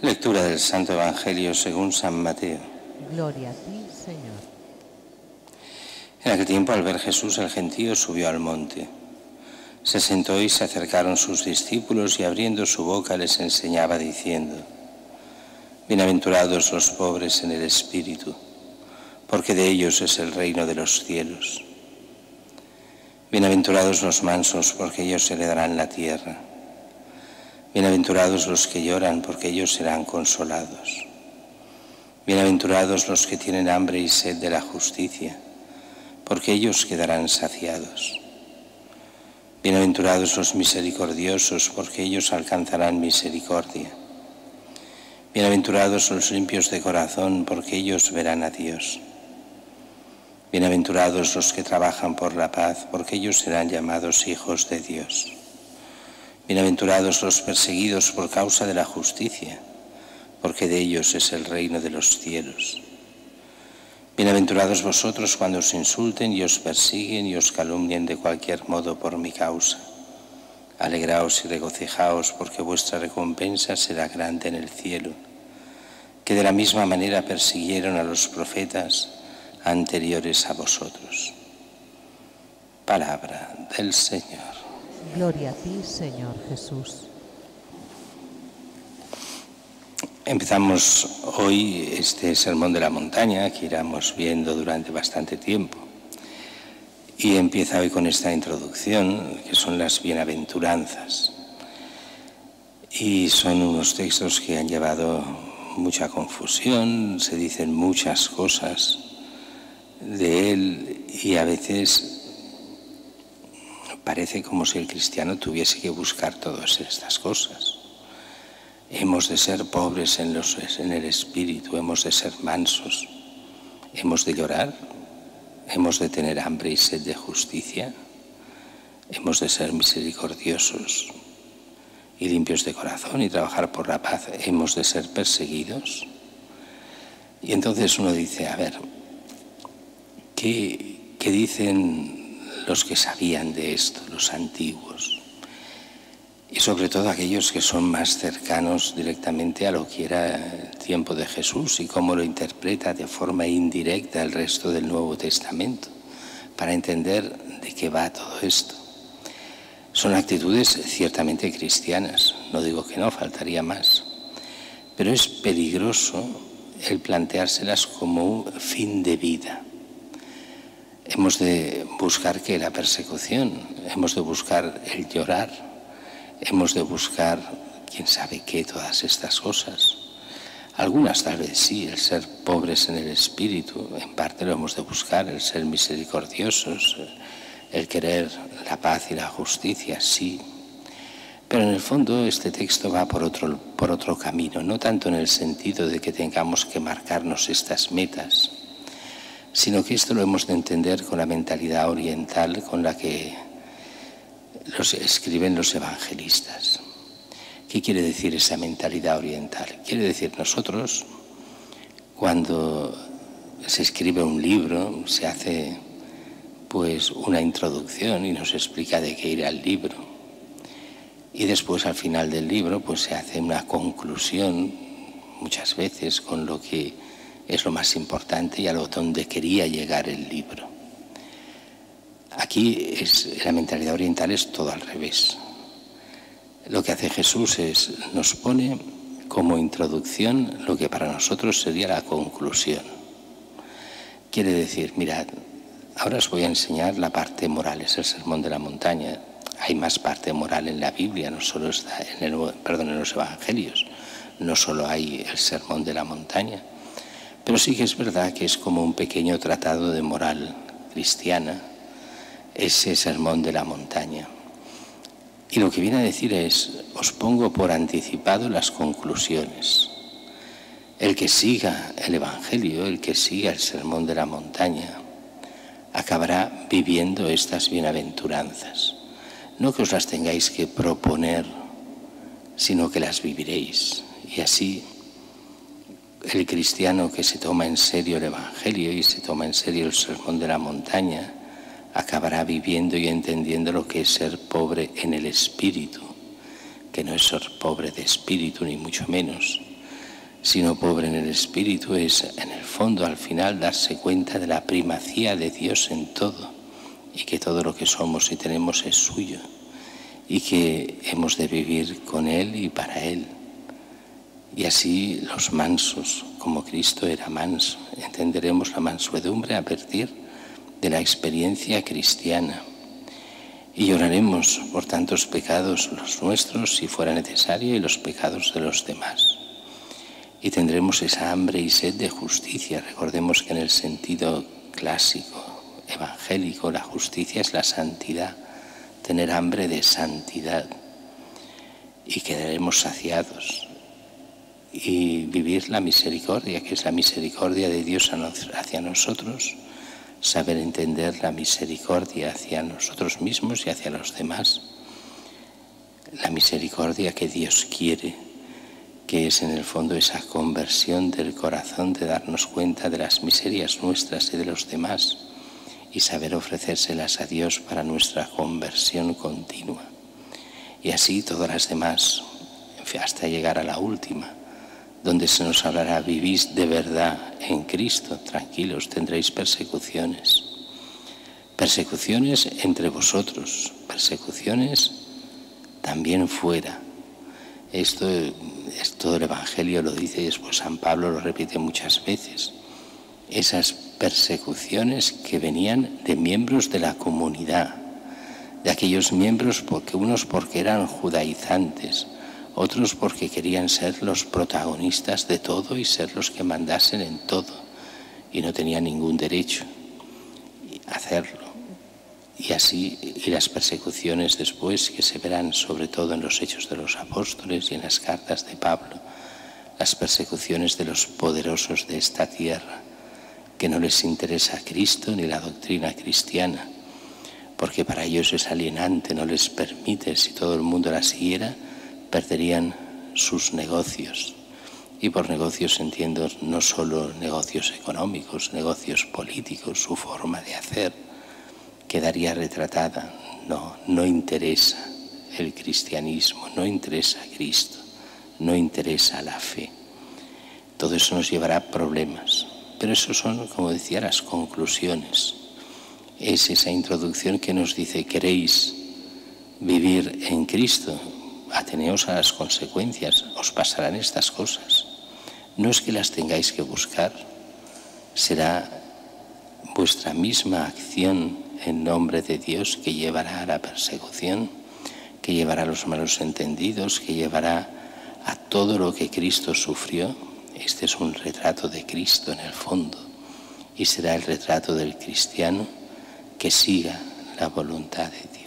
Lectura del Santo Evangelio según San Mateo. Gloria a ti, Señor. En aquel tiempo, al ver Jesús, el gentío subió al monte. Se sentó y se acercaron sus discípulos y abriendo su boca les enseñaba diciendo: Bienaventurados los pobres en el espíritu, porque de ellos es el reino de los cielos. Bienaventurados los mansos, porque ellos heredarán la tierra. Bienaventurados los que lloran, porque ellos serán consolados. Bienaventurados los que tienen hambre y sed de la justicia, porque ellos quedarán saciados. Bienaventurados los misericordiosos, porque ellos alcanzarán misericordia. Bienaventurados los limpios de corazón, porque ellos verán a Dios. Bienaventurados los que trabajan por la paz, porque ellos serán llamados hijos de Dios. Bienaventurados los perseguidos por causa de la justicia, porque de ellos es el reino de los cielos. Bienaventurados vosotros cuando os insulten y os persiguen y os calumnien de cualquier modo por mi causa. Alegraos y regocijaos, porque vuestra recompensa será grande en el cielo, que de la misma manera persiguieron a los profetas anteriores a vosotros. Palabra del Señor. Gloria a ti, Señor Jesús. Empezamos hoy este Sermón de la Montaña que iremos viendo durante bastante tiempo. Y empieza hoy con esta introducción, que son las bienaventuranzas. Y son unos textos que han llevado mucha confusión, se dicen muchas cosas de él y a veces parece como si el cristiano tuviese que buscar todas estas cosas. Hemos de ser pobres en el espíritu, hemos de ser mansos, hemos de llorar, hemos de tener hambre y sed de justicia, hemos de ser misericordiosos y limpios de corazón y trabajar por la paz, hemos de ser perseguidos. Y entonces uno dice, a ver, ¿qué dicen los que sabían de esto, los antiguos? Y sobre todo aquellos que son más cercanos directamente a lo que era el tiempo de Jesús y cómo lo interpreta de forma indirecta el resto del Nuevo Testamento, para entender de qué va todo esto. Son actitudes ciertamente cristianas, no digo que no, faltaría más, pero es peligroso el planteárselas como un fin de vida. Hemos de buscar que la persecución, hemos de buscar el llorar, hemos de buscar, quién sabe qué, todas estas cosas. Algunas tal vez sí, el ser pobres en el espíritu, en parte lo hemos de buscar, el ser misericordiosos, el querer la paz y la justicia, sí. Pero en el fondo este texto va por otro camino, no tanto en el sentido de que tengamos que marcarnos estas metas, sino que esto lo hemos de entender con la mentalidad oriental con la que los escriben los evangelistas. ¿Qué quiere decir esa mentalidad oriental? Quiere decir, nosotros, cuando se escribe un libro, se hace pues una introducción y nos explica de qué irá el libro. Y después, al final del libro, pues se hace una conclusión, muchas veces, con lo que es lo más importante y a lo donde quería llegar el libro. Aquí la mentalidad oriental es todo al revés. Lo que hace Jesús es, nos pone como introducción lo que para nosotros sería la conclusión. Quiere decir, mirad, ahora os voy a enseñar la parte moral, es el Sermón de la Montaña. Hay más parte moral en la Biblia, no solo está en los Evangelios, no solo hay el Sermón de la Montaña. Pero sí que es verdad que es como un pequeño tratado de moral cristiana, ese Sermón de la Montaña. Y lo que viene a decir es, os pongo por anticipado las conclusiones. El que siga el Evangelio, el que siga el Sermón de la Montaña, acabará viviendo estas bienaventuranzas. No que os las tengáis que proponer, sino que las viviréis. Y así el cristiano que se toma en serio el Evangelio y se toma en serio el Sermón de la Montaña acabará viviendo y entendiendo lo que es ser pobre en el espíritu, que no es ser pobre de espíritu ni mucho menos, sino pobre en el espíritu es, en el fondo, al final, darse cuenta de la primacía de Dios en todo y que todo lo que somos y tenemos es suyo y que hemos de vivir con Él y para Él. Y así los mansos, como Cristo era manso, entenderemos la mansedumbre a partir de la experiencia cristiana. Y lloraremos por tantos pecados, los nuestros, si fuera necesario, y los pecados de los demás. Y tendremos esa hambre y sed de justicia. Recordemos que en el sentido clásico, evangélico, la justicia es la santidad, tener hambre de santidad. Y quedaremos saciados. Y vivir la misericordia, que es la misericordia de Dios hacia nosotros, saber entender la misericordia hacia nosotros mismos y hacia los demás. La misericordia que Dios quiere, que es en el fondo esa conversión del corazón de darnos cuenta de las miserias nuestras y de los demás y saber ofrecérselas a Dios para nuestra conversión continua. Y así todas las demás, hasta llegar a la última, donde se nos hablará: vivís de verdad en Cristo, tranquilos, tendréis persecuciones. Persecuciones entre vosotros, persecuciones también fuera. Esto es todo el Evangelio, lo dice, y después San Pablo lo repite muchas veces. Esas persecuciones que venían de miembros de la comunidad, de aquellos miembros, unos porque eran judaizantes, otros porque querían ser los protagonistas de todo y ser los que mandasen en todo, y no tenían ningún derecho a hacerlo. Y así, y las persecuciones después, que se verán sobre todo en los Hechos de los Apóstoles y en las cartas de Pablo, las persecuciones de los poderosos de esta tierra, que no les interesa Cristo ni la doctrina cristiana, porque para ellos es alienante, no les permite, si todo el mundo la siguiera, perderían sus negocios. Y por negocios entiendo no solo negocios económicos, negocios políticos, su forma de hacer quedaría retratada. No interesa el cristianismo, no interesa Cristo, no interesa la fe. Todo eso nos llevará a problemas, pero eso son, como decía, las conclusiones. Es esa introducción que nos dice: ¿queréis vivir en Cristo? Ateneos a las consecuencias, os pasarán estas cosas. No es que las tengáis que buscar, será vuestra misma acción en nombre de Dios que llevará a la persecución, que llevará a los malos entendidos, que llevará a todo lo que Cristo sufrió. Este es un retrato de Cristo en el fondo, y será el retrato del cristiano que siga la voluntad de Dios.